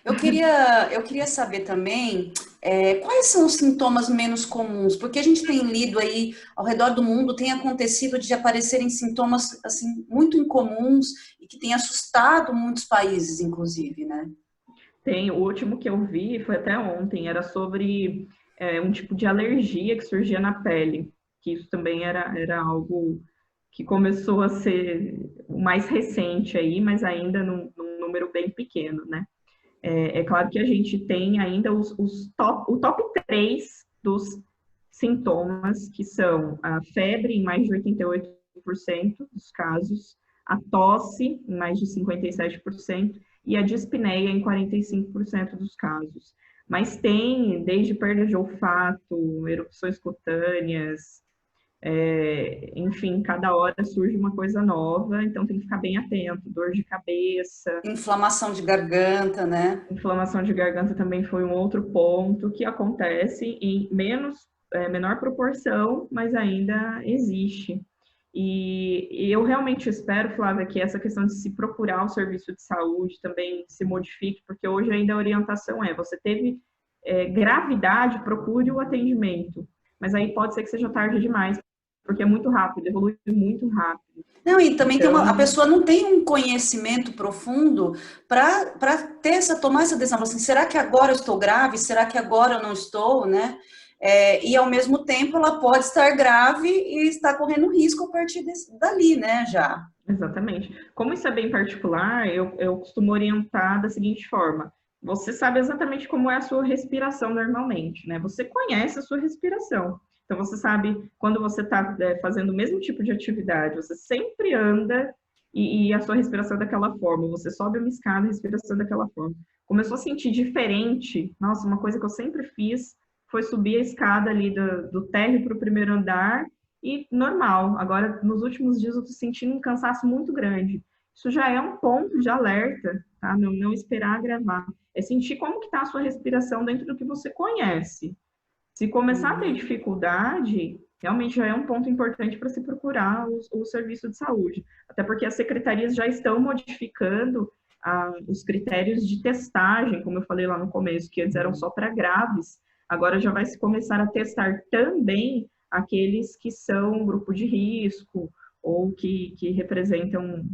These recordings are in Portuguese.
Eu queria saber também quais são os sintomas menos comuns, porque a gente tem lido aí ao redor do mundo, tem acontecido de aparecerem sintomas assim muito incomuns e que tem assustado muitos países, inclusive, né? Tem, o último que eu vi foi até ontem, era sobre um tipo de alergia que surgia na pele, que isso também era algo que começou a ser o mais recente aí, mas ainda num número bem pequeno, né? É claro que a gente tem ainda o top 3 dos sintomas, que são a febre em mais de 88% dos casos, a tosse em mais de 57% e a dispneia em 45% dos casos. Mas tem desde perda de olfato, erupções cutâneas, enfim, cada hora surge uma coisa nova, então tem que ficar bem atento. Dor de cabeça, Inflamação de garganta, né? inflamação de garganta também foi um outro ponto que acontece em menor proporção, mas ainda existe. E eu realmente espero, Flávia, que essa questão de se procurar o serviço de saúde também se modifique, porque hoje ainda a orientação você teve gravidade, procure o atendimento. Mas aí pode ser que seja tarde demais, porque é muito rápido, evolui muito rápido. Não, e também a Então, pessoa não tem um conhecimento profundo para tomar essa decisão. Assim, será que agora eu estou grave? Será que agora eu não estou, né? E ao mesmo tempo ela pode estar grave e estar correndo risco a partir dali, né? Já. exatamente. Como isso é bem particular, eu costumo orientar da seguinte forma: você sabe exatamente como é a sua respiração normalmente, né? Você conhece a sua respiração. Então, você sabe quando você está fazendo o mesmo tipo de atividade, você sempre anda e a sua respiração é daquela forma. Você sobe uma escada, a respiração é daquela forma. Começou a sentir diferente. Nossa, uma coisa que eu sempre fiz foi subir a escada ali do térreo para o primeiro andar e normal. Agora, nos últimos dias, eu estou sentindo um cansaço muito grande. Isso já é um ponto de alerta, tá? Não esperar agravar. É sentir como que está a sua respiração dentro do que você conhece. Se começar a ter Uhum. dificuldade, realmente já é um ponto importante para se procurar o serviço de saúde. Até porque as secretarias já estão modificando os critérios de testagem, como eu falei lá no começo, que antes eram só para graves, agora já vai se começar a testar também aqueles que são grupo de risco ou que representam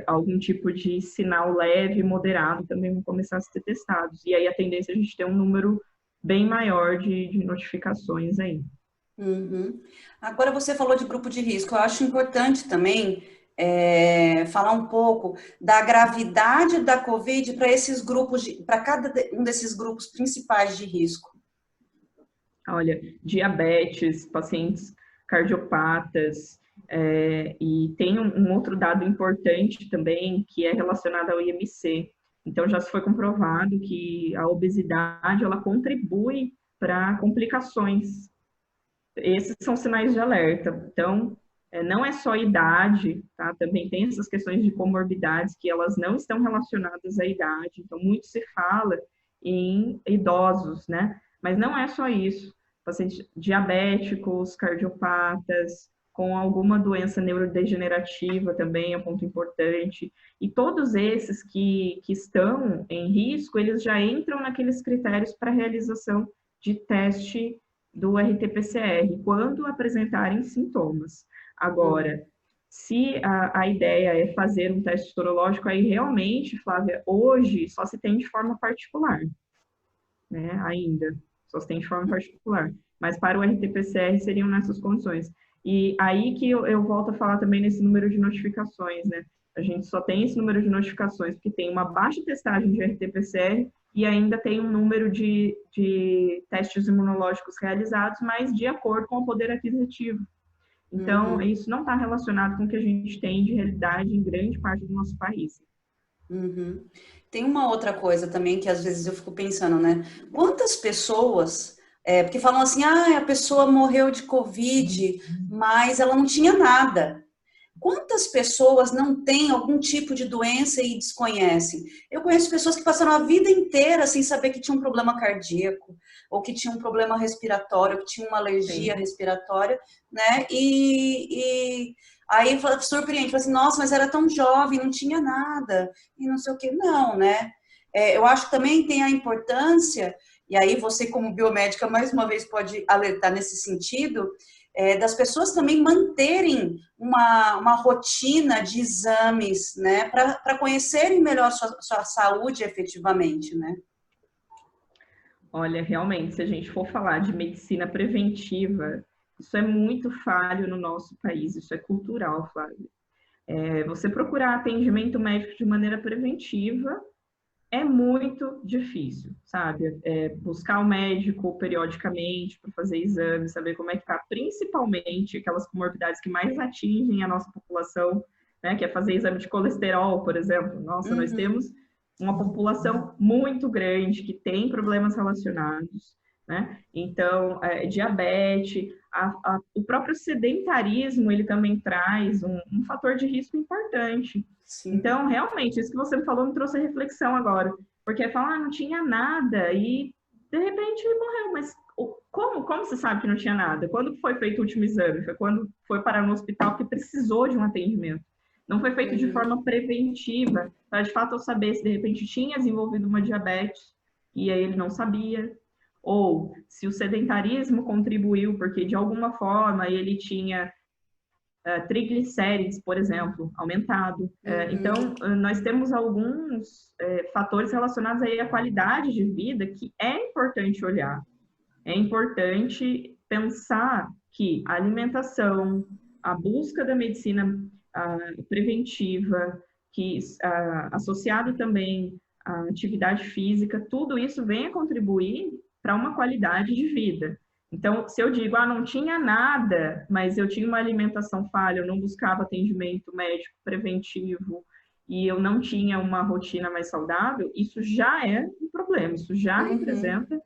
algum tipo de sinal leve, moderado, também vão começar a ser testados. E aí a tendência é a gente ter um número bem maior de notificações aí. Uhum. Agora você falou de grupo de risco. Eu acho importante também falar um pouco da gravidade da Covid para esses grupos, para cada um desses grupos principais de risco. Olha, diabetes, pacientes cardiopatas, e tem um outro dado importante também, que é relacionado ao IMC. Então, já se foi comprovado que a obesidade, ela contribui para complicações. Esses são sinais de alerta. Então, não é só idade, tá? Também tem essas questões de comorbidades que elas não estão relacionadas à idade. Então, muito se fala em idosos, né? Mas não é só isso. Pacientes diabéticos, cardiopatas, com alguma doença neurodegenerativa também é um ponto importante. E todos esses que estão em risco, eles já entram naqueles critérios para realização de teste do RT-PCR, quando apresentarem sintomas. Agora, se a ideia é fazer um teste sorológico, aí realmente, Flávia, hoje só se tem de forma particular, né? Ainda, só se tem de forma particular. Mas para o RT-PCR seriam nessas condições. E aí que eu volto a falar também nesse número de notificações, né? A gente só tem esse número de notificações porque tem uma baixa testagem de RT-PCR e ainda tem um número de testes imunológicos realizados, mas de acordo com o poder aquisitivo. Então, Uhum, isso não está relacionado com o que a gente tem de realidade em grande parte do nosso país. uhum. Tem uma outra coisa também que às vezes eu fico pensando, né? Quantas pessoas, porque falam assim, ah, a pessoa morreu de Covid, mas ela não tinha nada. Quantas pessoas não têm algum tipo de doença e desconhecem? Eu conheço pessoas que passaram a vida inteira sem saber que tinha um problema cardíaco, ou que tinha um problema respiratório, ou que tinha uma alergia Sim. respiratória, né? E aí surpreende, fala assim, nossa, mas era tão jovem, não tinha nada, e não sei o que. Não, né? eu acho que também tem a importância, e aí você como biomédica mais uma vez pode alertar nesse sentido, das pessoas também manterem uma rotina de exames, né, para conhecerem melhor sua saúde efetivamente, né? Olha, realmente, se a gente for falar de medicina preventiva, isso é muito falho no nosso país, isso é cultural, Flávio. Você procurar atendimento médico de maneira preventiva é muito difícil, sabe? Buscar o médico periodicamente para fazer exames, saber como é que está, principalmente aquelas comorbidades que mais atingem a nossa população, né? Que é fazer exame de colesterol, por exemplo. Nossa, nós temos uma população muito grande que tem problemas relacionados, né? Então, diabetes, o próprio sedentarismo, ele também traz um fator de risco importante. Sim. Então, realmente, isso que você me falou me trouxe a reflexão agora, porque falar, não tinha nada e, de repente, ele morreu, mas como você sabe que não tinha nada? Quando foi feito o último exame? Foi quando foi parar no hospital que precisou de um atendimento. Não foi feito de forma preventiva, para de fato eu saber se de repente tinha desenvolvido uma diabetes e aí ele não sabia, ou se o sedentarismo contribuiu, porque de alguma forma ele tinha triglicérides, por exemplo, aumentado. Então, nós temos alguns fatores relacionados aí à qualidade de vida que é importante olhar. É importante pensar que a alimentação, a busca da medicina preventiva, que associado também à atividade física, tudo isso vem a contribuir para uma qualidade de vida. Então, se eu digo, não tinha nada, mas eu tinha uma alimentação falha, eu não buscava atendimento médico preventivo e eu não tinha uma rotina mais saudável, isso já é um problema, isso já representa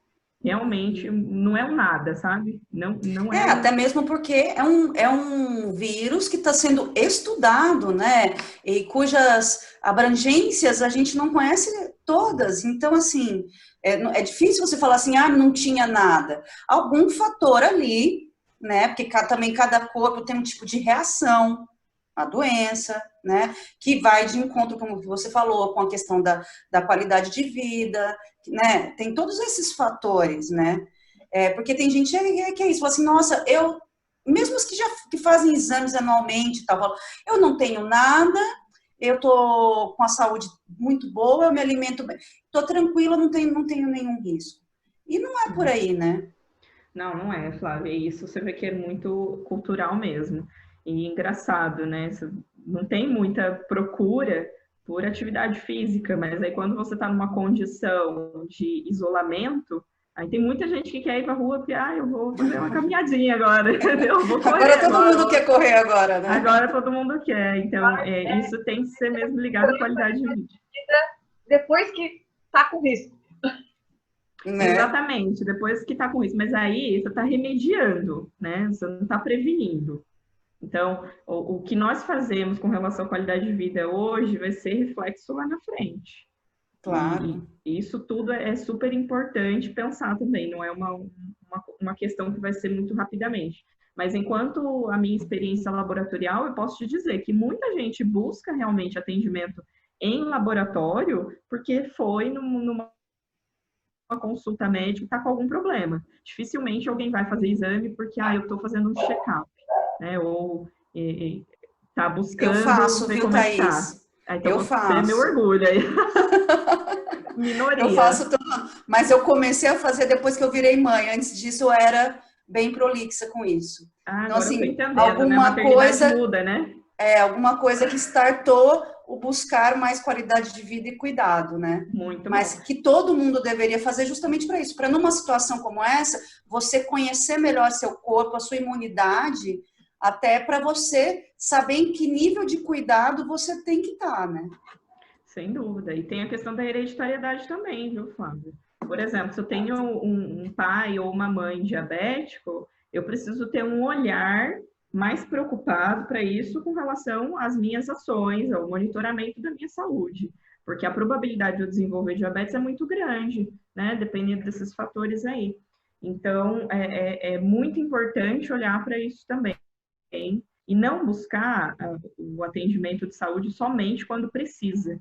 realmente, não é um nada, sabe? Não é até mesmo porque é um vírus que está sendo estudado, né? E cujas abrangências a gente não conhece todas. Então, assim, é difícil você falar assim, não tinha nada. Algum fator ali, né? Porque também cada corpo tem um tipo de reação à doença, né? Que vai de encontro, como você falou, com a questão da qualidade de vida, né? Tem todos esses fatores, né? Porque tem gente que é isso, fala assim, nossa, mesmo os que fazem exames anualmente, tal, eu não tenho nada, eu tô com a saúde muito boa, eu me alimento bem, tô tranquila, não tenho nenhum risco. E não é por aí, né? Não é, Flávia, isso você vê que é muito cultural mesmo. E engraçado, né? Não tem muita procura por atividade física, mas aí quando você está numa condição de isolamento, aí tem muita gente que quer ir para a rua porque, eu vou fazer uma caminhadinha agora, entendeu? Vou correr agora todo mundo quer correr agora, né? Agora todo mundo quer, então isso tem que ser mesmo ligado à qualidade de vida. Depois que está com risco. Né? Exatamente, depois que está com isso. Mas aí você está remediando, né? Você não está prevenindo. Então, o que nós fazemos com relação à qualidade de vida hoje vai ser reflexo lá na frente. Claro. E isso tudo é super importante pensar também, não é uma questão que vai ser muito rapidamente. Mas enquanto a minha experiência laboratorial, eu posso te dizer que muita gente busca realmente atendimento em laboratório porque foi numa consulta médica e está com algum problema. Dificilmente alguém vai fazer exame porque, eu estou fazendo um check-up, né? Ou está buscando eu faço, ver viu, como Thaís? é que tá. Então, eu faço. É meu orgulho aí. Minoria. Eu faço tudo, mas eu comecei a fazer depois que eu virei mãe. Antes disso, eu era bem prolixa com isso. Então, assim, eu tô entendendo, alguma né? coisa muda, né? Alguma coisa que startou o buscar mais qualidade de vida e cuidado, né? Muito Mas bom. que todo mundo deveria fazer justamente para isso, para numa situação como essa, você conhecer melhor seu corpo, a sua imunidade, até para você saber em que nível de cuidado você tem que estar, né? Sem dúvida. E tem a questão da hereditariedade também, viu, Flávia? Por exemplo, se eu tenho um pai ou uma mãe diabético, eu preciso ter um olhar mais preocupado para isso com relação às minhas ações, ao monitoramento da minha saúde, porque a probabilidade de eu desenvolver diabetes é muito grande, né? Dependendo desses fatores aí. Então, é muito importante olhar para isso também e não buscar o atendimento de saúde somente quando precisa.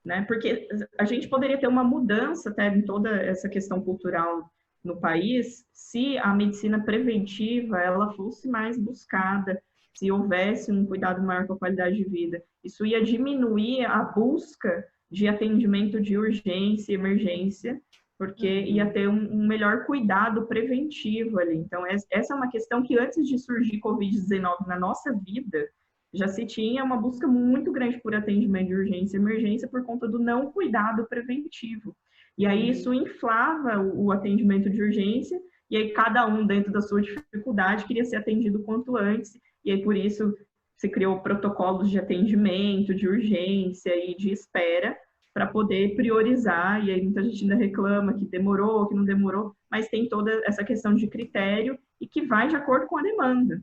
né? Porque a gente poderia ter uma mudança até em toda essa questão cultural no país se a medicina preventiva ela fosse mais buscada, se houvesse um cuidado maior com a qualidade de vida. Isso ia diminuir a busca de atendimento de urgência e emergência, porque ia ter um melhor cuidado preventivo ali. Então, essa é uma questão que antes de surgir Covid-19 na nossa vida, já se tinha uma busca muito grande por atendimento de urgência e emergência por conta do não cuidado preventivo. E aí isso inflava o atendimento de urgência, e aí cada um, dentro da sua dificuldade, queria ser atendido quanto antes, e aí por isso se criou protocolos de atendimento, de urgência e de espera, para poder priorizar, e aí muita gente ainda reclama que demorou, que não demorou, mas tem toda essa questão de critério e que vai de acordo com a demanda.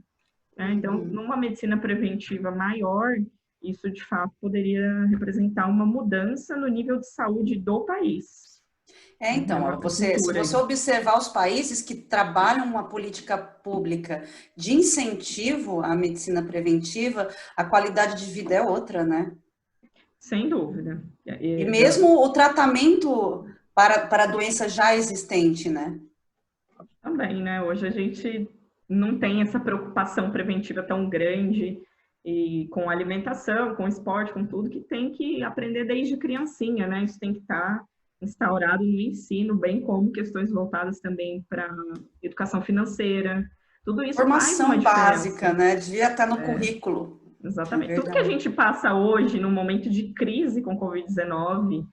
Né? Então, numa medicina preventiva maior, isso de fato poderia representar uma mudança no nível de saúde do país. Então, se você observar os países que trabalham uma política pública de incentivo à medicina preventiva, a qualidade de vida é outra, né? Sem dúvida. E mesmo o tratamento para a doença já existente, né? Também, né? Hoje a gente não tem essa preocupação preventiva tão grande e com alimentação, com esporte, com tudo, que tem que aprender desde criancinha, né? Isso tem que estar instaurado no ensino, bem como questões voltadas também para educação financeira. Tudo isso Formação faz uma básica, né? Devia estar no currículo. Exatamente. Tudo que a gente passa hoje, num momento de crise com Covid-19,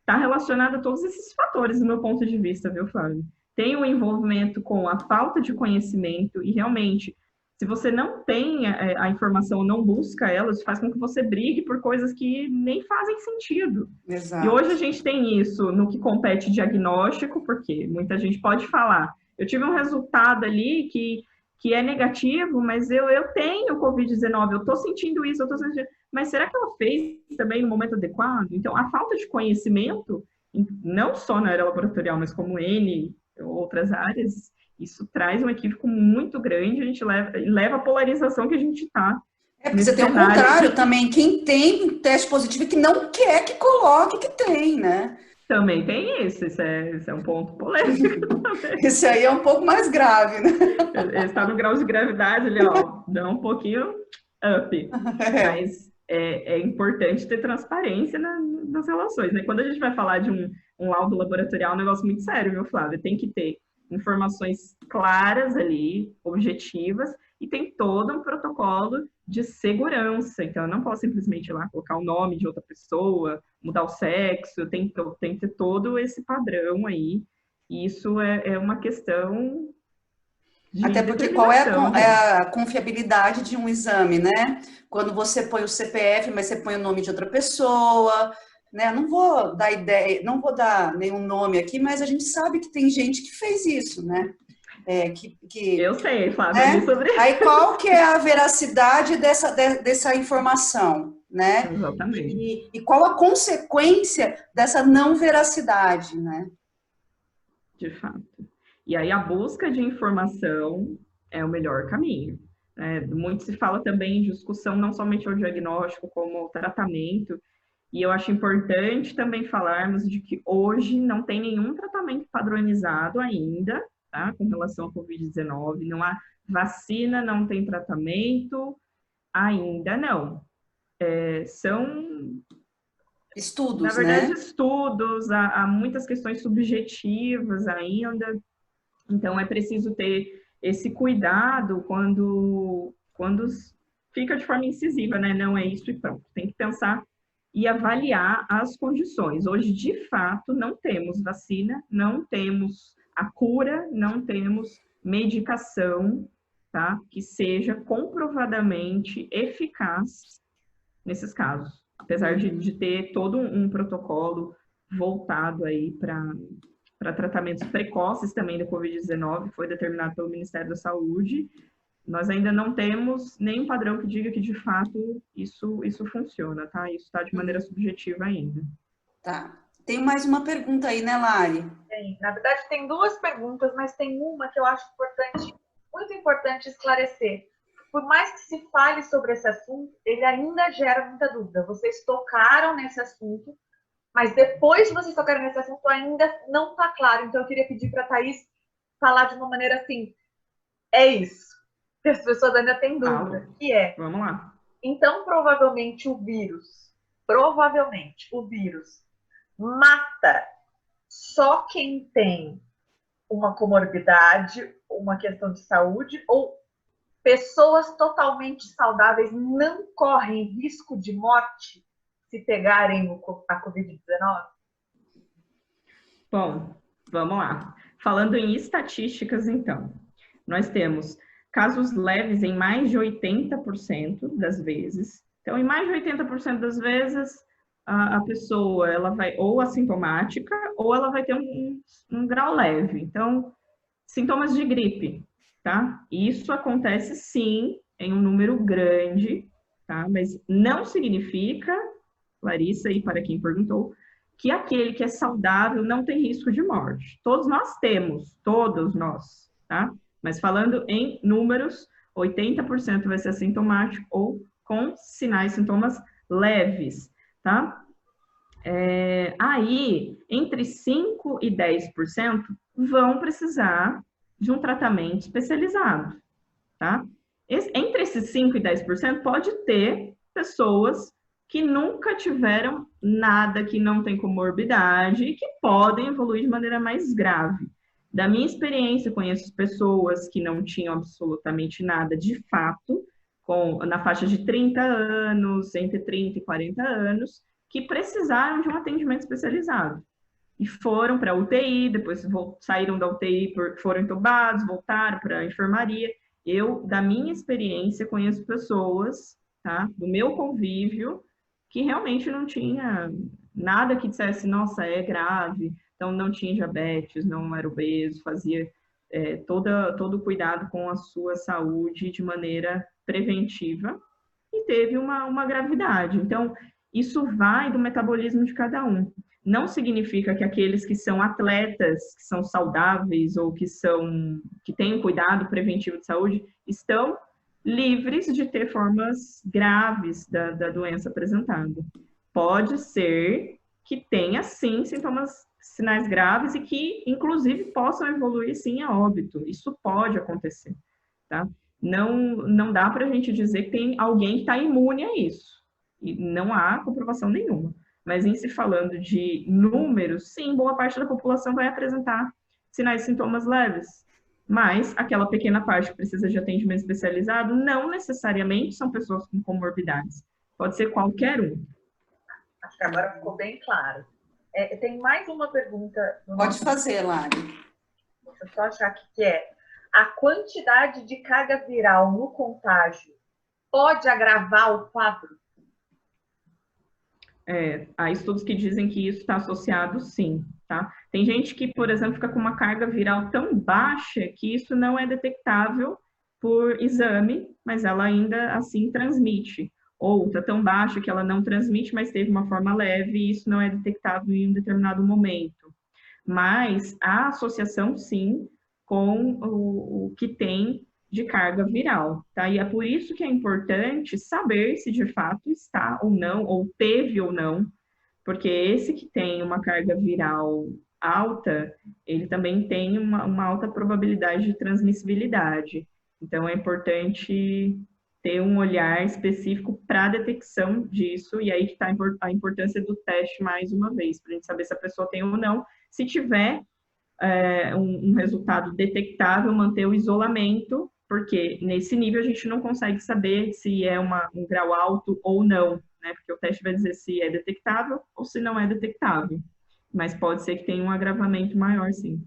está relacionado a todos esses fatores, do meu ponto de vista, viu, Flávio? Tem o envolvimento com a falta de conhecimento e, realmente, se você não tem a informação, não busca ela, isso faz com que você brigue por coisas que nem fazem sentido. Exato. E hoje a gente tem isso no que compete diagnóstico, porque muita gente pode falar, eu tive um resultado ali que é negativo, mas eu tenho Covid-19, eu estou sentindo isso, eu estou sentindo... Mas será que ela fez também no momento adequado? Então, a falta de conhecimento, não só na área laboratorial, mas como N outras áreas, isso traz um equívoco muito grande, a gente leva a polarização que a gente está. Porque você tem o contrário também, quem tem teste positivo e que não quer que coloque que tem, né? Também tem isso é um ponto polêmico. Esse aí é um pouco mais grave, né? Ele está no grau de gravidade ali, ó, dá um pouquinho up. Mas é importante ter transparência nas relações, né? Quando a gente vai falar de um laudo laboratorial, é um negócio muito sério, viu, Flávia? Tem que ter informações claras ali, objetivas, e tem todo um protocolo de segurança. Então, eu não posso simplesmente ir lá colocar o nome de outra pessoa, mudar o sexo, tem que ter todo esse padrão aí. E isso é uma questão de até porque qual é a confiabilidade de um exame, né? Quando você põe o CPF, mas você põe o nome de outra pessoa, né? Não vou dar ideia, não vou dar nenhum nome aqui, mas a gente sabe que tem gente que fez isso, né? Eu sei, Flávia, sobre isso. Aí qual que é a veracidade dessa informação, né? Exatamente. E qual a consequência dessa não veracidade, né? De fato. E aí a busca de informação é o melhor caminho. Né? Muito se fala também em discussão não somente ao diagnóstico, como ao tratamento. E eu acho importante também falarmos de que hoje não tem nenhum tratamento padronizado ainda, tá? Com relação à Covid-19. Não há vacina, não tem tratamento, ainda não. São estudos, na verdade, né? estudos, há muitas questões subjetivas ainda. Então, é preciso ter esse cuidado quando fica de forma incisiva, né? Não é isso e pronto. Tem que pensar e avaliar as condições. Hoje, de fato, não temos vacina, não temos a cura, não temos medicação, tá? Que seja comprovadamente eficaz nesses casos. Apesar de ter todo um protocolo voltado aí para tratamentos precoces também da Covid-19, foi determinado pelo Ministério da Saúde, nós ainda não temos nenhum padrão que diga que, de fato, isso funciona, tá? Isso está de maneira subjetiva ainda. Tá. Tem mais uma pergunta aí, né, Lari? Tem. Na verdade, tem duas perguntas, mas tem uma que eu acho importante, muito importante esclarecer. Por mais que se fale sobre esse assunto, ele ainda gera muita dúvida. Vocês tocaram nesse assunto, Mas depois de vocês tocarem nesse assunto, ainda não está claro. Então, eu queria pedir para a Thaís falar de uma maneira assim, é isso. Que as pessoas ainda têm dúvida, que é... Vamos lá. Então, provavelmente o vírus mata só quem tem uma comorbidade, uma questão de saúde, ou pessoas totalmente saudáveis não correm risco de morte se pegarem a Covid-19? Bom, vamos lá. Falando em estatísticas, então, nós temos casos leves em mais de 80% das vezes. Então, em mais de 80% das vezes, a pessoa ela vai ou assintomática ou ela vai ter um grau leve. Então, sintomas de gripe, tá? Isso acontece sim em um número grande, tá? Mas não significa, Larissa, e para quem perguntou, que aquele que é saudável não tem risco de morte. Todos nós temos, todos nós, tá? Mas falando em números, 80% vai ser assintomático ou com sinais, sintomas leves, tá? Aí, entre 5% e 10% vão precisar de um tratamento especializado, tá? Entre esses 5% e 10% pode ter pessoas que nunca tiveram nada, que não tem comorbidade e que podem evoluir de maneira mais grave. Da minha experiência, conheço pessoas que não tinham absolutamente nada de fato, na faixa de 30 anos, entre 30 e 40 anos, que precisaram de um atendimento especializado. E foram para a UTI, depois saíram da UTI, foram entubados, voltaram para a enfermaria. Eu, da minha experiência, conheço pessoas, tá, do meu convívio, que realmente não tinha nada que dissesse, nossa, é grave, então não tinha diabetes, não era obeso, fazia todo o cuidado com a sua saúde de maneira preventiva e teve uma gravidade. Então, isso vai do metabolismo de cada um. Não significa que aqueles que são atletas, que são saudáveis ou que têm um cuidado preventivo de saúde, estão livres de ter formas graves da doença apresentada. Pode ser que tenha, sim, sinais graves e que, inclusive, possam evoluir, sim, a óbito. Isso pode acontecer, tá? Não dá para a gente dizer que tem alguém que está imune a isso. E não há comprovação nenhuma. Mas em se falando de números, sim, boa parte da população vai apresentar sinais e sintomas leves. Mas aquela pequena parte que precisa de atendimento especializado, não necessariamente são pessoas com comorbidades. Pode ser qualquer um. Acho que agora ficou bem claro. Tem mais uma pergunta. Pode fazer, Lari. Deixa eu só achar aqui que é: a quantidade de carga viral no contágio pode agravar o quadro? Há estudos que dizem que isso está associado, sim, tá? Tem gente que, por exemplo, fica com uma carga viral tão baixa que isso não é detectável por exame, mas ela ainda assim transmite. Ou está tão baixa que ela não transmite, mas teve uma forma leve e isso não é detectável em um determinado momento. Mas há associação, sim, com o que tem de carga viral, tá? E é por isso que é importante saber se de fato está ou não, ou teve ou não, porque esse que tem uma carga viral alta, ele também tem uma alta probabilidade de transmissibilidade. Então, é importante ter um olhar específico para a detecção disso, e aí que está a importância do teste mais uma vez, para a gente saber se a pessoa tem ou não. Se tiver um resultado detectável, manter o isolamento, porque nesse nível a gente não consegue saber se é um grau alto ou não, né? Porque o teste vai dizer se é detectável ou se não é detectável. Mas pode ser que tenha um agravamento maior, sim.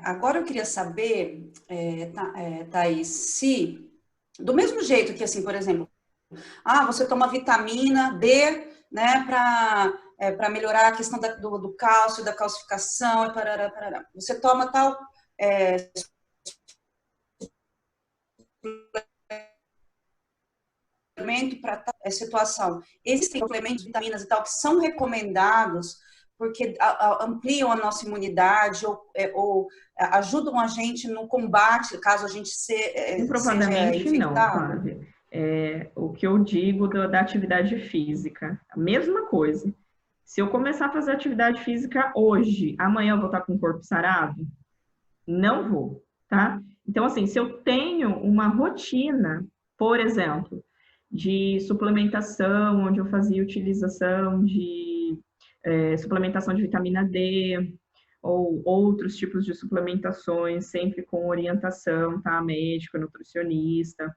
Agora eu queria saber, Thaís, se, do mesmo jeito que, assim, por exemplo, você toma vitamina D, né, para melhorar a questão do cálcio, da calcificação, parará. Você toma tal suplemento para tal situação. Existem suplementos, vitaminas e tal, que são recomendados porque ampliam a nossa imunidade ou ajudam a gente no combate, caso a gente seja comprovadamente infectado? não, Flávia. O que eu digo da atividade física, a mesma coisa. Se eu começar a fazer atividade física hoje, amanhã eu vou estar com o corpo sarado? Não vou, tá? Então, assim, se eu tenho uma rotina, por exemplo, de suplementação, onde eu fazia utilização de suplementação de vitamina D, ou outros tipos de suplementações, sempre com orientação, tá? Médico, nutricionista.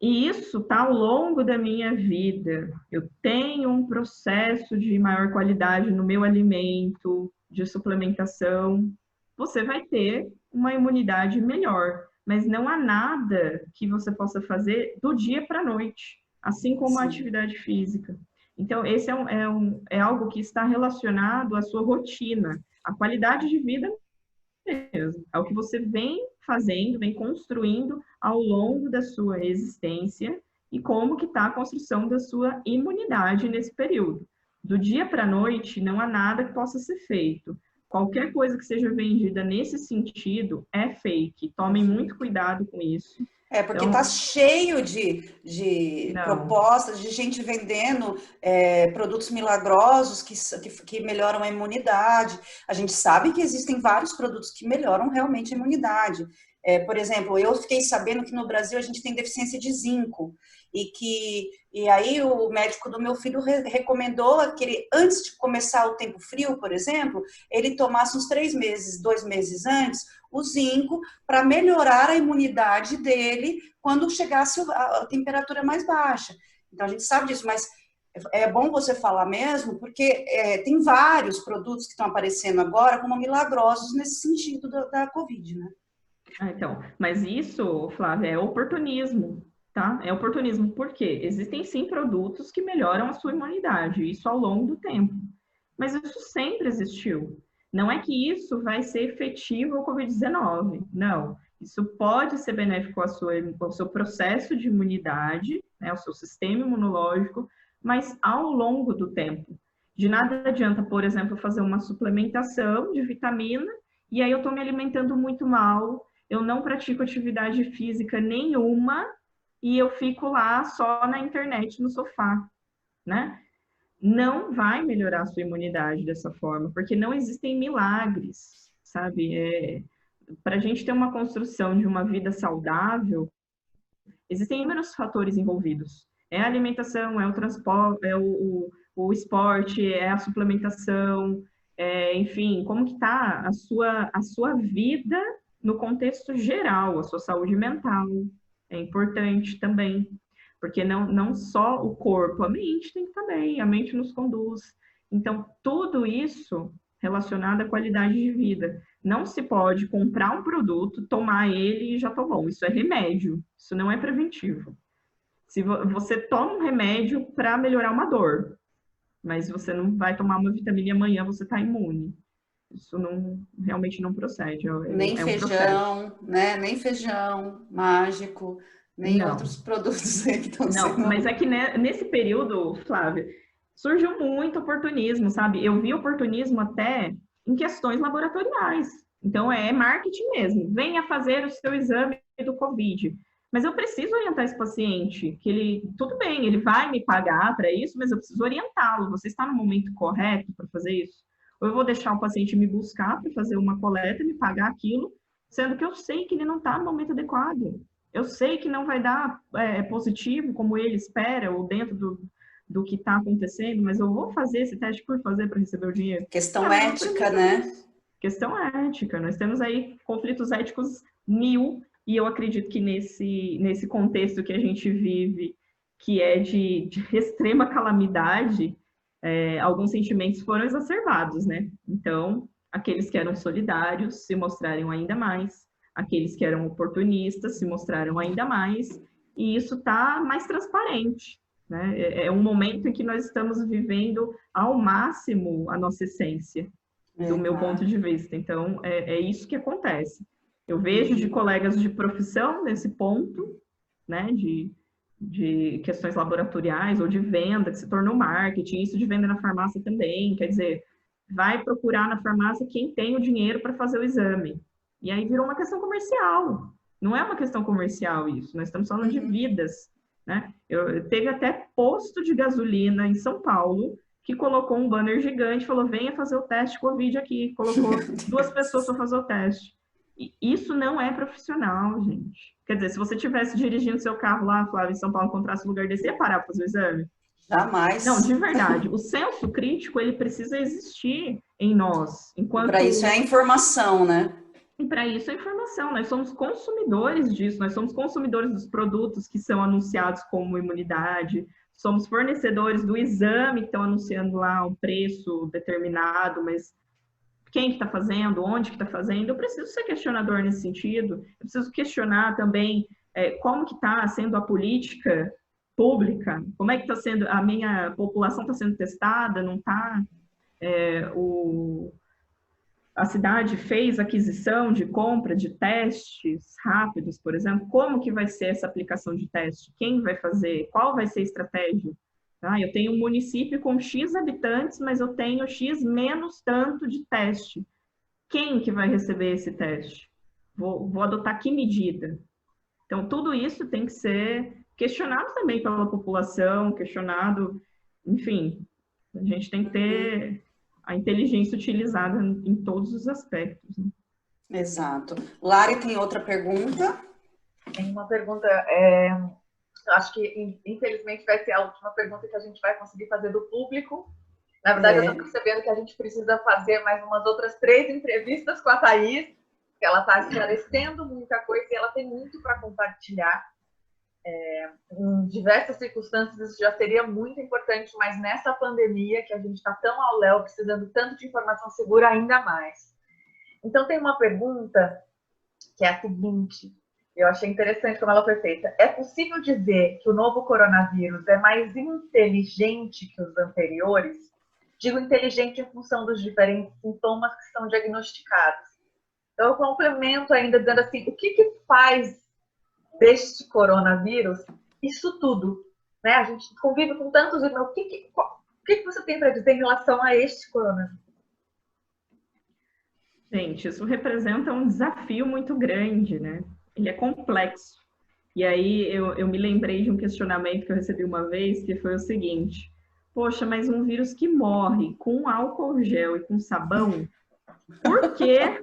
E isso tá ao longo da minha vida. Eu tenho um processo de maior qualidade no meu alimento, de suplementação. Você vai ter uma imunidade melhor, mas não há nada que você possa fazer do dia para a noite, assim como a atividade física. Então, esse é algo que está relacionado à sua rotina, à qualidade de vida mesmo, ao que você vem fazendo, vem construindo ao longo da sua existência e como que está a construção da sua imunidade nesse período. Do dia para a noite, não há nada que possa ser feito. Qualquer coisa que seja vendida nesse sentido é fake. Tomem muito cuidado com isso. Porque está cheio de propostas, de gente vendendo produtos milagrosos que melhoram a imunidade. A gente sabe que existem vários produtos que melhoram realmente a imunidade. Por exemplo, eu fiquei sabendo que no Brasil a gente tem deficiência de zinco. E aí o médico do meu filho recomendou que ele, antes de começar o tempo frio, por exemplo, ele tomasse uns 2 meses antes, o zinco, para melhorar a imunidade dele quando chegasse a temperatura mais baixa. Então, a gente sabe disso, mas é bom você falar mesmo, porque tem vários produtos que estão aparecendo agora como milagrosos nesse sentido da Covid, né? Então, mas isso, Flávia, é oportunismo, tá? É oportunismo, porque existem sim produtos que melhoram a sua imunidade, isso ao longo do tempo. Mas isso sempre existiu. Não é que isso vai ser efetivo ao Covid-19, não. Isso pode ser benéfico ao seu processo de imunidade, né, ao seu sistema imunológico, mas ao longo do tempo. De nada adianta, por exemplo, fazer uma suplementação de vitamina e aí eu estou me alimentando muito mal, eu não pratico atividade física nenhuma e eu fico lá só na internet, no sofá, né? Não vai melhorar a sua imunidade dessa forma, porque não existem milagres, sabe? Para a gente ter uma construção de uma vida saudável, existem inúmeros fatores envolvidos. É a alimentação, é o transporte, é o esporte, é a suplementação, enfim, como que está a sua vida no contexto geral, a sua saúde mental é importante também. Porque não só o corpo, a mente tem que estar bem, a mente nos conduz. Então, tudo isso relacionado à qualidade de vida. Não se pode comprar um produto, tomar ele e já tá bom. Isso é remédio, isso não é preventivo. Se você toma um remédio para melhorar uma dor, mas você não vai tomar uma vitamina e amanhã você está imune. Isso realmente não procede. Nem feijão, né? Nem feijão mágico. Nem outros produtos aí que estão sendo... Não, mas é que nesse período, Flávia, surgiu muito oportunismo, sabe? Eu vi oportunismo até em questões laboratoriais. Então, é marketing mesmo. Venha fazer o seu exame do Covid. Mas eu preciso orientar esse paciente, que tudo bem, ele vai me pagar para isso, mas eu preciso orientá-lo. Você está no momento correto para fazer isso? Ou eu vou deixar o paciente me buscar para fazer uma coleta, me pagar aquilo, sendo que eu sei que ele não está no momento adequado. Eu sei que não vai dar positivo como ele espera, ou dentro do que está acontecendo, mas eu vou fazer esse teste por fazer para receber o dinheiro. Questão ética, né? Questão ética. Nós temos aí conflitos éticos 1000, e eu acredito que nesse contexto que a gente vive, que é de extrema calamidade, alguns sentimentos foram exacerbados, né? Então, aqueles que eram solidários se mostraram ainda mais, aqueles que eram oportunistas se mostraram ainda mais, e isso está mais transparente, né? É um momento em que nós estamos vivendo ao máximo a nossa essência, do meu ponto de vista. Então, é isso que acontece. Eu vejo de colegas de profissão nesse ponto, né, de questões laboratoriais ou de venda, que se tornou marketing, isso de venda na farmácia também, quer dizer, vai procurar na farmácia quem tem o dinheiro para fazer o exame. E aí virou uma questão comercial. Não é uma questão comercial isso. Nós estamos falando de vidas. né? Teve até posto de gasolina em São Paulo que colocou um banner gigante, falou, venha fazer o teste Covid aqui, colocou 2 pessoas para fazer o teste. E isso não é profissional, gente. Quer dizer, se você estivesse dirigindo seu carro lá, Flávio, em São Paulo, encontrasse um lugar desse, ia parar para fazer o exame? Jamais. Não, de verdade. O senso crítico, ele precisa existir em nós. Enquanto... Para isso é a informação, né? E para isso é informação. Nós somos consumidores disso, nós somos consumidores dos produtos que são anunciados como imunidade, somos fornecedores do exame que estão anunciando lá um preço determinado, mas quem que está fazendo, onde que está fazendo, eu preciso ser questionador nesse sentido, eu preciso questionar também como que está sendo a política pública, como é que está sendo, a minha população está sendo testada, não está, a cidade fez aquisição de compra de testes rápidos, por exemplo, como que vai ser essa aplicação de teste? Quem vai fazer? Qual vai ser a estratégia? Ah, eu tenho um município com X habitantes, mas eu tenho X menos tanto de teste. Quem que vai receber esse teste? Vou adotar que medida? Então, tudo isso tem que ser questionado também pela população, questionado, enfim, a gente tem que ter a inteligência utilizada em todos os aspectos. Né? Exato. Lari tem outra pergunta? Tem uma pergunta, acho que infelizmente vai ser a última pergunta que a gente vai conseguir fazer do público. Na verdade, eu estou percebendo que a gente precisa fazer mais umas outras 3 entrevistas com a Thaís, que ela está esclarecendo muita coisa e ela tem muito para compartilhar. Em diversas circunstâncias isso já seria muito importante, mas nessa pandemia que a gente está tão ao léu, precisando tanto de informação segura, ainda mais. Então tem uma pergunta que é a seguinte, eu achei interessante como ela foi feita. É possível dizer que o novo coronavírus é mais inteligente que os anteriores? Digo inteligente em função dos diferentes sintomas que são diagnosticados. Então eu complemento ainda dizendo assim, o que faz deste coronavírus isso tudo, né? A gente convive com tantos irmãos. O que você tem para dizer em relação a este coronavírus? Gente, isso representa um desafio muito grande, né? Ele é complexo. E aí eu me lembrei de um questionamento que eu recebi uma vez, que foi o seguinte: poxa, mas um vírus que morre com álcool gel e com sabão, por quê?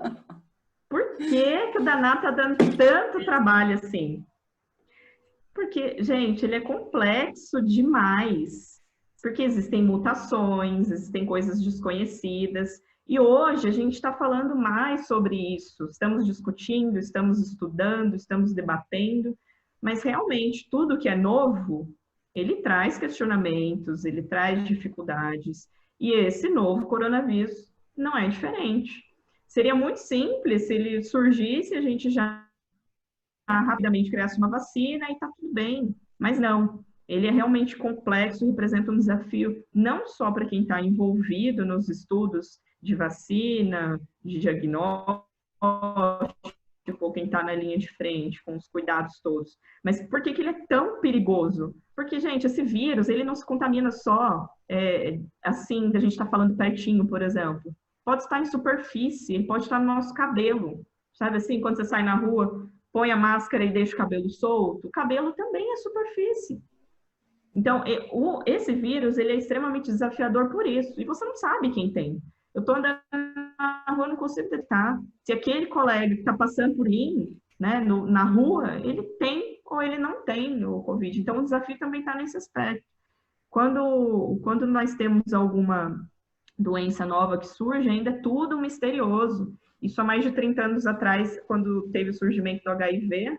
Por que o danado está dando tanto trabalho assim? Porque, gente, ele é complexo demais. Porque existem mutações, existem coisas desconhecidas. E hoje a gente está falando mais sobre isso. Estamos discutindo, estamos estudando, estamos debatendo. Mas realmente, tudo que é novo, ele traz questionamentos, ele traz dificuldades. E esse novo coronavírus não é diferente. Seria muito simples se ele surgisse e a gente já rapidamente criasse uma vacina e está tudo bem. Mas não, ele é realmente complexo e representa um desafio não só para quem está envolvido nos estudos de vacina, de diagnóstico, ou quem está na linha de frente, com os cuidados todos. Mas por que ele é tão perigoso? Porque, gente, esse vírus, ele não se contamina só assim, da gente estar falando pertinho, por exemplo. Pode estar em superfície, ele pode estar no nosso cabelo. Sabe assim, quando você sai na rua, põe a máscara e deixa o cabelo solto, o cabelo também é superfície. Então, esse vírus, ele é extremamente desafiador por isso. E você não sabe quem tem. Eu estou andando na rua, não consigo detectar. Se aquele colega que está passando por mim, né, na rua, ele tem ou ele não tem o Covid. Então, o desafio também está nesse aspecto. Quando nós temos alguma doença nova que surge, ainda é tudo misterioso. Isso há mais de 30 anos atrás, quando teve o surgimento do HIV,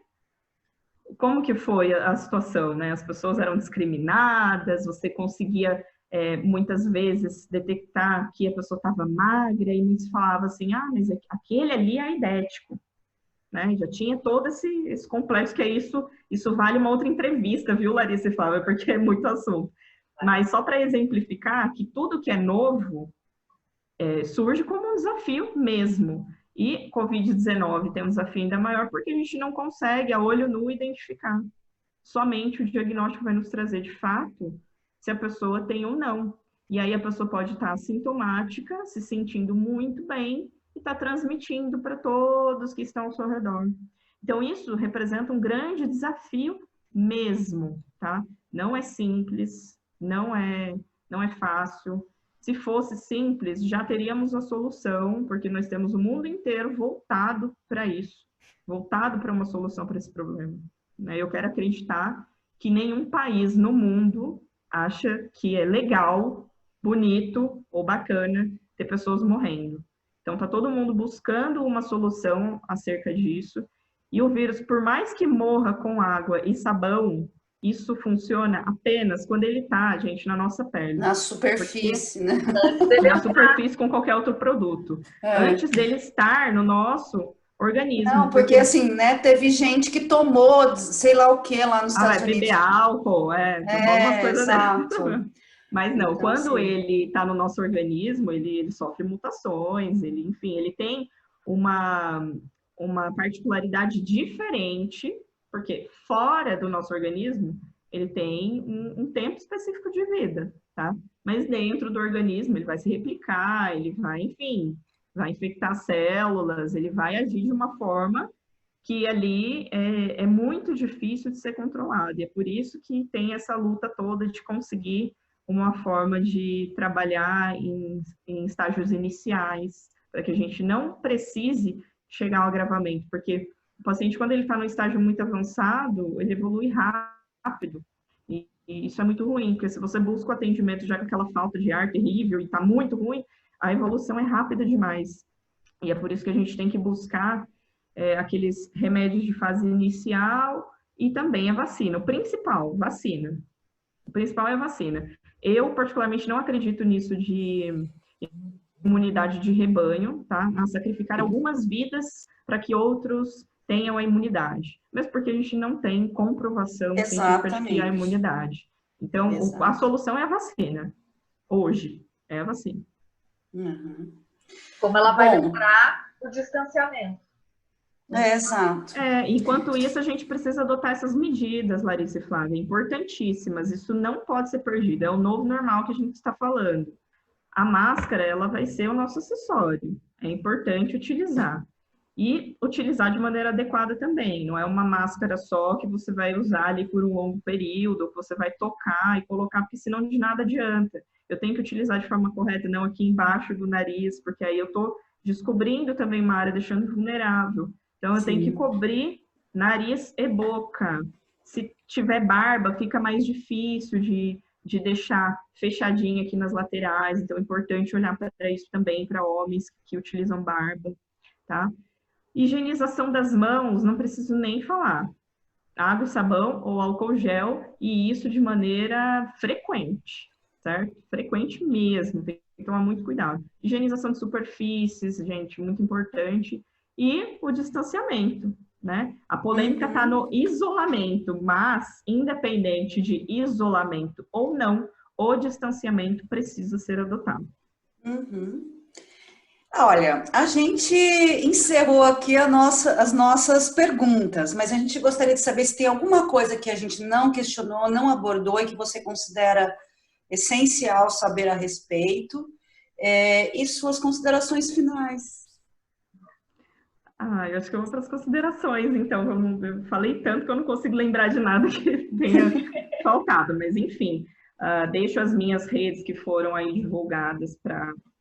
como que foi a situação, né? As pessoas eram discriminadas, você conseguia, muitas vezes, detectar que a pessoa estava magra, e muitos falavam assim, mas aquele ali é aidético, né? Já tinha todo esse complexo, que é isso vale uma outra entrevista, viu, Larissa e Flávia, porque é muito assunto. Mas só para exemplificar que tudo que é novo surge como um desafio mesmo. E Covid-19 tem um desafio ainda maior porque a gente não consegue, a olho nu, identificar. Somente o diagnóstico vai nos trazer, de fato, se a pessoa tem ou não. E aí a pessoa pode estar assintomática, se sentindo muito bem e está transmitindo para todos que estão ao seu redor. Então, isso representa um grande desafio mesmo, tá? Não é simples, não é fácil. Se fosse simples, já teríamos a solução, porque nós temos o mundo inteiro voltado para isso, voltado para uma solução para esse problema, né? Eu quero acreditar que nenhum país no mundo acha que é legal, bonito ou bacana ter pessoas morrendo. Então, está todo mundo buscando uma solução acerca disso. E o vírus, por mais que morra com água e sabão, isso funciona apenas quando ele está, gente, na nossa pele. Na superfície, né? Na superfície com qualquer outro produto. Antes dele estar no nosso organismo. Não, porque assim, né, teve gente que tomou, sei lá o que lá nos Estados Unidos. Beber álcool, algumas coisas exato. Mas não, Então, quando assim, ele está no nosso organismo, ele sofre mutações, enfim, ele tem uma particularidade diferente, porque fora do nosso organismo, ele tem um tempo específico de vida, tá? Mas dentro do organismo, ele vai se replicar, ele vai, enfim, vai infectar células, ele vai agir de uma forma que ali é muito difícil de ser controlado. E é por isso que tem essa luta toda de conseguir uma forma de trabalhar em estágios iniciais, para que a gente não precise chegar ao agravamento, porque o paciente, quando ele está no estágio muito avançado, ele evolui rápido. E isso é muito ruim, porque se você busca o atendimento já com aquela falta de ar terrível e está muito ruim, a evolução é rápida demais. E é por isso que a gente tem que buscar aqueles remédios de fase inicial e também a vacina. O principal, vacina. O principal é a vacina. Eu, particularmente, não acredito nisso de imunidade de rebanho, tá? A sacrificar algumas vidas para que outros tenham a imunidade. Mesmo porque a gente não tem comprovação científica de que há imunidade. Então, a solução é a vacina. Hoje, é a vacina. Uhum. Como ela vai lembrar o distanciamento. Exato. Enquanto isso, a gente precisa adotar essas medidas, Larissa e Flávia, importantíssimas. Isso não pode ser perdido. É o novo normal que a gente está falando. A máscara, ela vai ser o nosso acessório. É importante utilizar. E utilizar de maneira adequada também. Não é uma máscara só que você vai usar ali por um longo período, que você vai tocar e colocar, porque senão de nada adianta. Eu tenho que utilizar de forma correta, não aqui embaixo do nariz, porque aí eu estou descobrindo também uma área, deixando vulnerável. Então, eu tenho que cobrir nariz e boca. Se tiver barba, fica mais difícil de deixar fechadinha aqui nas laterais. Então, é importante olhar para isso também, para homens que utilizam barba, tá? Higienização das mãos, não preciso nem falar. Água, sabão ou álcool gel, e isso de maneira frequente, certo? Frequente mesmo, tem que tomar muito cuidado. Higienização de superfícies, gente, muito importante. E o distanciamento, né? A polêmica está no isolamento, mas, independente de isolamento ou não, o distanciamento precisa ser adotado. Olha, a gente encerrou aqui as nossas perguntas, mas a gente gostaria de saber se tem alguma coisa que a gente não questionou, não abordou e que você considera essencial saber a respeito, e suas considerações finais. Eu acho que eu vou para as considerações, então. Eu falei tanto que eu não consigo lembrar de nada que tenha faltado, mas enfim, deixo as minhas redes que foram aí divulgadas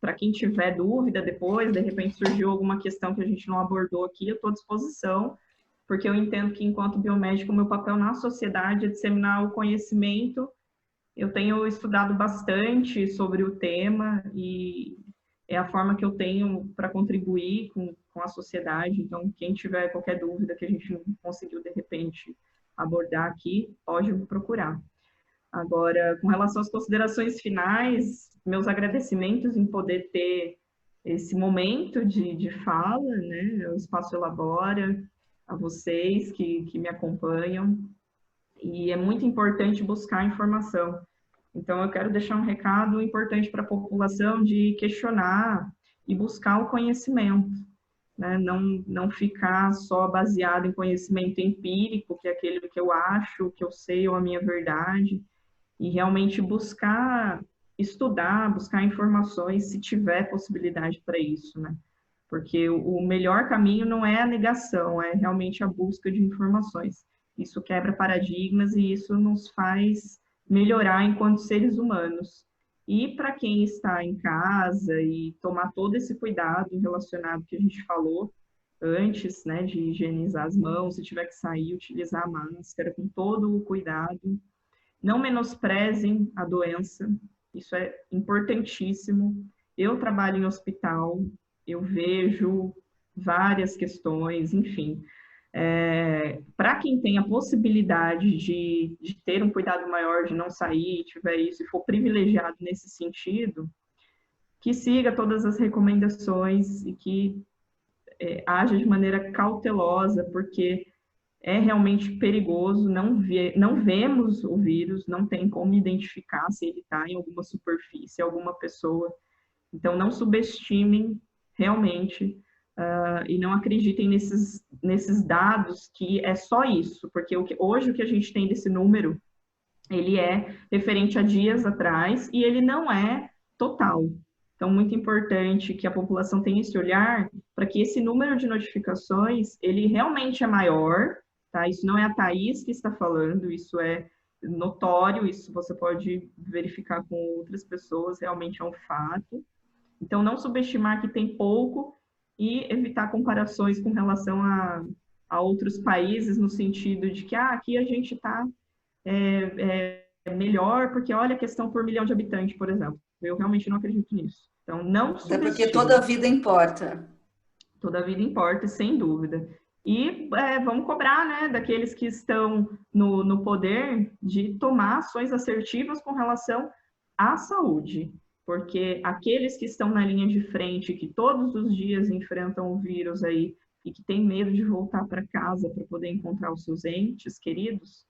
para quem tiver dúvida depois, de repente surgiu alguma questão que a gente não abordou aqui, eu estou à disposição, porque eu entendo que, enquanto biomédico, o meu papel na sociedade é disseminar o conhecimento. Eu tenho estudado bastante sobre o tema e é a forma que eu tenho para contribuir com a sociedade. Então, quem tiver qualquer dúvida que a gente não conseguiu, de repente, abordar aqui, pode me procurar. Agora, com relação às considerações finais, meus agradecimentos em poder ter esse momento de fala, né? O Espaço Elabora, a vocês que me acompanham. E é muito importante buscar informação. Então, eu quero deixar um recado importante para a população de questionar e buscar o conhecimento, né? Não ficar só baseado em conhecimento empírico, que é aquele que eu acho, que eu sei, ou a minha verdade, e realmente buscar estudar, buscar informações, se tiver possibilidade para isso, né? Porque o melhor caminho não é a negação, é realmente a busca de informações. Isso quebra paradigmas e isso nos faz melhorar enquanto seres humanos. E para quem está em casa e tomar todo esse cuidado relacionado que a gente falou antes, né, de higienizar as mãos, se tiver que sair, utilizar a máscara com todo o cuidado. Não menosprezem a doença, isso é importantíssimo. Eu trabalho em hospital, eu vejo várias questões, enfim. Para quem tem a possibilidade de ter um cuidado maior, de não sair, tiver isso, e for privilegiado nesse sentido, que siga todas as recomendações e que haja de maneira cautelosa, porque é realmente perigoso, não vemos o vírus, não tem como identificar se ele está em alguma superfície, alguma pessoa. Então, não subestimem realmente e não acreditem nesses dados que é só isso, porque hoje o que a gente tem desse número, ele é referente a dias atrás e ele não é total. Então, muito importante que a população tenha esse olhar para que esse número de notificações, ele realmente é maior, tá? Isso não é a Thaís que está falando, isso é notório, isso você pode verificar com outras pessoas, realmente é um fato. Então, não subestimar que tem pouco e evitar comparações com relação a outros países, no sentido de que aqui a gente está melhor, porque olha a questão por milhão de habitantes, por exemplo. Eu realmente não acredito nisso. Então, não Até porque subestime. toda a vida importa. Toda a vida importa, sem dúvida. E vamos cobrar, né, daqueles que estão no poder de tomar ações assertivas com relação à saúde. Porque aqueles que estão na linha de frente, que todos os dias enfrentam o vírus aí e que têm medo de voltar para casa para poder encontrar os seus entes queridos,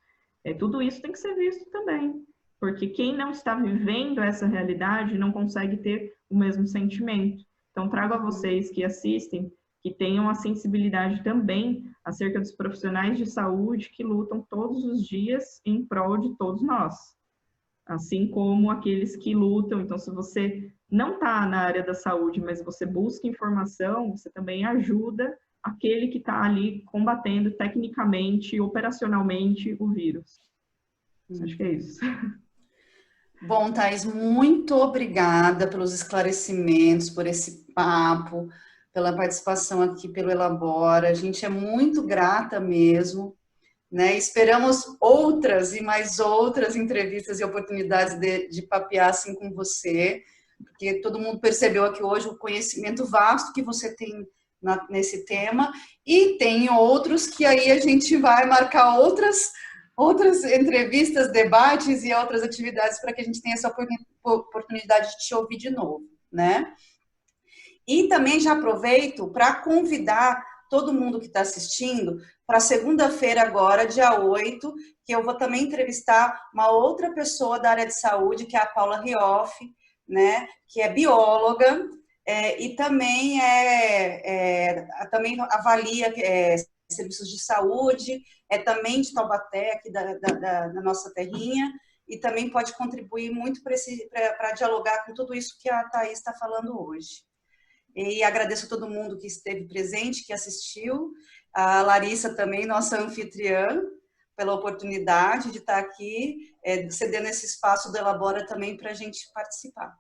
tudo isso tem que ser visto também. Porque quem não está vivendo essa realidade não consegue ter o mesmo sentimento. Então, trago a vocês que assistem que tenham a sensibilidade também acerca dos profissionais de saúde que lutam todos os dias em prol de todos nós. Assim como aqueles que lutam. Então, se você não está na área da saúde, mas você busca informação, você também ajuda aquele que está ali combatendo tecnicamente, operacionalmente o vírus. Acho que é isso. Bom, Thaís, muito obrigada pelos esclarecimentos, por esse papo, pela participação aqui pelo Elabora. A gente é muito grata mesmo, né? Esperamos outras e mais outras entrevistas e oportunidades de papear assim com você, porque todo mundo percebeu aqui hoje o conhecimento vasto que você tem nesse tema, e tem outros que aí a gente vai marcar outras entrevistas, debates e outras atividades para que a gente tenha essa oportunidade de te ouvir de novo, né? E também já aproveito para convidar todo mundo que está assistindo para segunda-feira agora, dia 8, que eu vou também entrevistar uma outra pessoa da área de saúde, que é a Paula Rioff, né? Que é bióloga e também também avalia serviços de saúde, também de Taubaté, aqui da nossa terrinha, e também pode contribuir muito para dialogar com tudo isso que a Thaís está falando hoje. E agradeço a todo mundo que esteve presente, que assistiu, a Larissa também, nossa anfitriã, pela oportunidade de estar aqui, cedendo esse espaço do Elabora também para a gente participar.